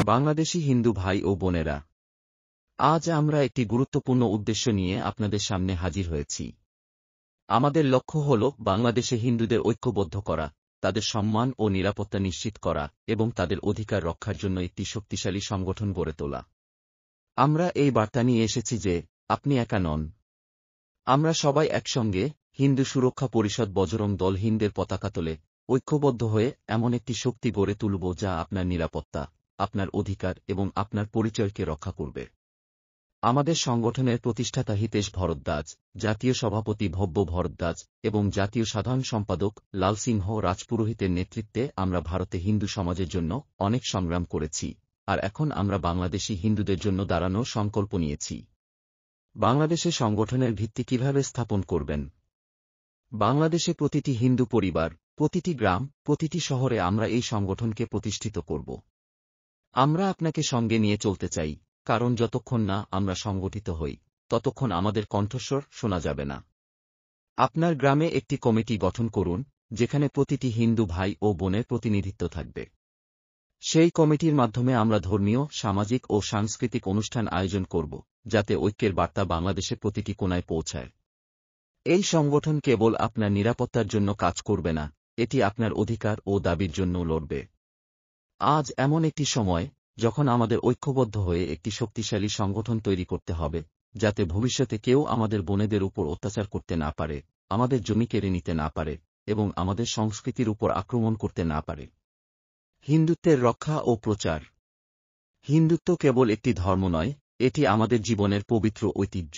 বাংলাদেশি হিন্দু ভাই ও বোনেরা, আজ আমরা একটি গুরুত্বপূর্ণ উদ্দেশ্য নিয়ে আপনাদের সামনে হাজির হয়েছি। আমাদের লক্ষ্য হল বাংলাদেশে হিন্দুদের ঐক্যবদ্ধ করা, তাদের সম্মান ও নিরাপত্তা নিশ্চিত করা এবং তাদের অধিকার রক্ষার জন্য একটি শক্তিশালী সংগঠন গড়ে তোলা। আমরা এই বার্তা নিয়ে এসেছি যে আপনি একা নন। আমরা সবাই একসঙ্গে হিন্দু সুরক্ষা পরিষদ বজরং দল হিন্দের পতাকা তোলে ঐক্যবদ্ধ হয়ে এমন একটি শক্তি গড়ে তুলব যা আপনার নিরাপত্তা, আপনার অধিকার এবং আপনার পরিচয়কে রক্ষা করবে। আমাদের সংগঠনের প্রতিষ্ঠাতা হিতেশ ভরদ্বাজ, জাতীয় সভাপতি ভব্য ভরদ্বাজ এবং জাতীয় সাধারণ সম্পাদক লাল সিংহ রাজপুরোহিতের নেতৃত্বে আমরা ভারতে হিন্দু সমাজের জন্য অনেক সংগ্রাম করেছি, আর এখন আমরা বাংলাদেশি হিন্দুদের জন্য দাঁড়ানোর সংকল্প নিয়েছি। বাংলাদেশে সংগঠনের ভিত্তি কিভাবে স্থাপন করবেন? বাংলাদেশে প্রতিটি হিন্দু পরিবার, প্রতিটি গ্রাম, প্রতিটি শহরে আমরা এই সংগঠনকে প্রতিষ্ঠিত করব। আমরা আপনাকে সঙ্গে নিয়ে চলতে চাই, কারণ যতক্ষণ না আমরা সংগঠিত হই, ততক্ষণ আমাদের কণ্ঠস্বর শোনা যাবে না। আপনার গ্রামে একটি কমিটি গঠন করুন, যেখানে প্রতিটি হিন্দু ভাই ও বোনের প্রতিনিধিত্ব থাকবে। সেই কমিটির মাধ্যমে আমরা ধর্মীয়, সামাজিক ও সাংস্কৃতিক অনুষ্ঠান আয়োজন করব, যাতে ঐক্যের বার্তা বাংলাদেশে প্রতিটি কোণায় পৌঁছায়। এই সংগঠন কেবল আপনার নিরাপত্তার জন্য কাজ করবে না, এটি আপনার অধিকার ও দাবির জন্য লড়বে। আজ এমন একটি সময়, যখন আমাদের ঐক্যবদ্ধ হয়ে একটি শক্তিশালী সংগঠন তৈরি করতে হবে, যাতে ভবিষ্যতে কেউ আমাদের বোনেদের উপর অত্যাচার করতে না পারে, আমাদের জমি কেড়ে নিতে না পারে এবং আমাদের সংস্কৃতির উপর আক্রমণ করতে না পারে। হিন্দুত্বের রক্ষা ও প্রচার। হিন্দুত্ব কেবল একটি ধর্ম নয়, এটি আমাদের জীবনের পবিত্র ঐতিহ্য।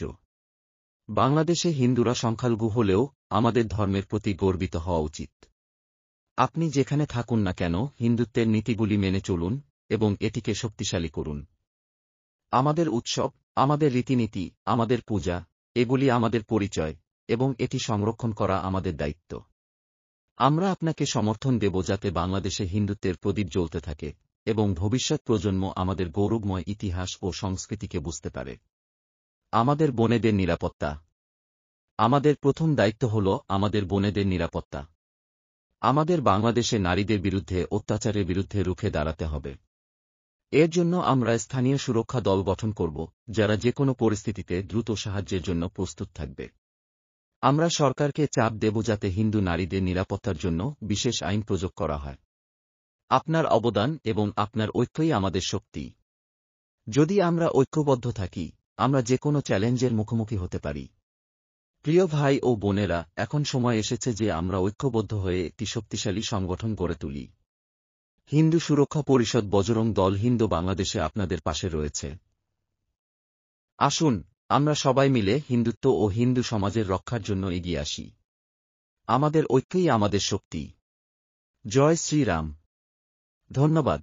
বাংলাদেশে হিন্দুরা সংখ্যালঘু হলেও আমাদের ধর্মের প্রতি গর্বিত হওয়া উচিত। আপনি যেখানে থাকুন না কেন, হিন্দুত্বের নীতিগুলি মেনে চলুন এবং এটিকে শক্তিশালী করুন। আমাদের উৎসব, আমাদের রীতিনীতি, আমাদের পূজা, এগুলি আমাদের পরিচয় এবং এটি সংরক্ষণ করা আমাদের দায়িত্ব। আমরা আপনাকে সমর্থন দেব যাতে বাংলাদেশে হিন্দুত্বের প্রদীপ জ্বলতে থাকে এবং ভবিষ্যৎ প্রজন্ম আমাদের গৌরবময় ইতিহাস ও সংস্কৃতিকে বুঝতে পারে। আমাদের বোনেদের নিরাপত্তা। আমাদের প্রথম দায়িত্ব হল আমাদের বোনেদের নিরাপত্তা। আমাদের বাংলাদেশে নারীদের বিরুদ্ধে অত্যাচারের বিরুদ্ধে রুখে দাঁড়াতে হবে। এর জন্য আমরা স্থানীয় সুরক্ষা দল গঠন করব, যারা যে কোনো পরিস্থিতিতে দ্রুত সাহায্যের জন্য প্রস্তুত থাকবে। আমরা সরকারকে চাপ দেব যাতে হিন্দু নারীদের নিরাপত্তার জন্য বিশেষ আইন প্রয়োগ করা হয়। আপনার অবদান এবং আপনার ঐক্যই আমাদের শক্তি। যদি আমরা ঐক্যবদ্ধ থাকি, আমরা যে কোনো চ্যালেঞ্জের মুখোমুখি হতে পারি। প্রিয় ভাই ও বোনেরা, এখন সময় এসেছে যে আমরা ঐক্যবদ্ধ হয়ে একটি শক্তিশালী সংগঠন গড়ে তুলি। হিন্দু সুরক্ষা পরিষদ বজরং দল হিন্দু বাংলাদেশে আপনাদের পাশে রয়েছে। আসুন, আমরা সবাই মিলে হিন্দুত্ব ও হিন্দু সমাজের রক্ষার জন্য এগিয়ে আসি। আমাদের ঐক্যই আমাদের শক্তি। জয় শ্রীরাম। ধন্যবাদ।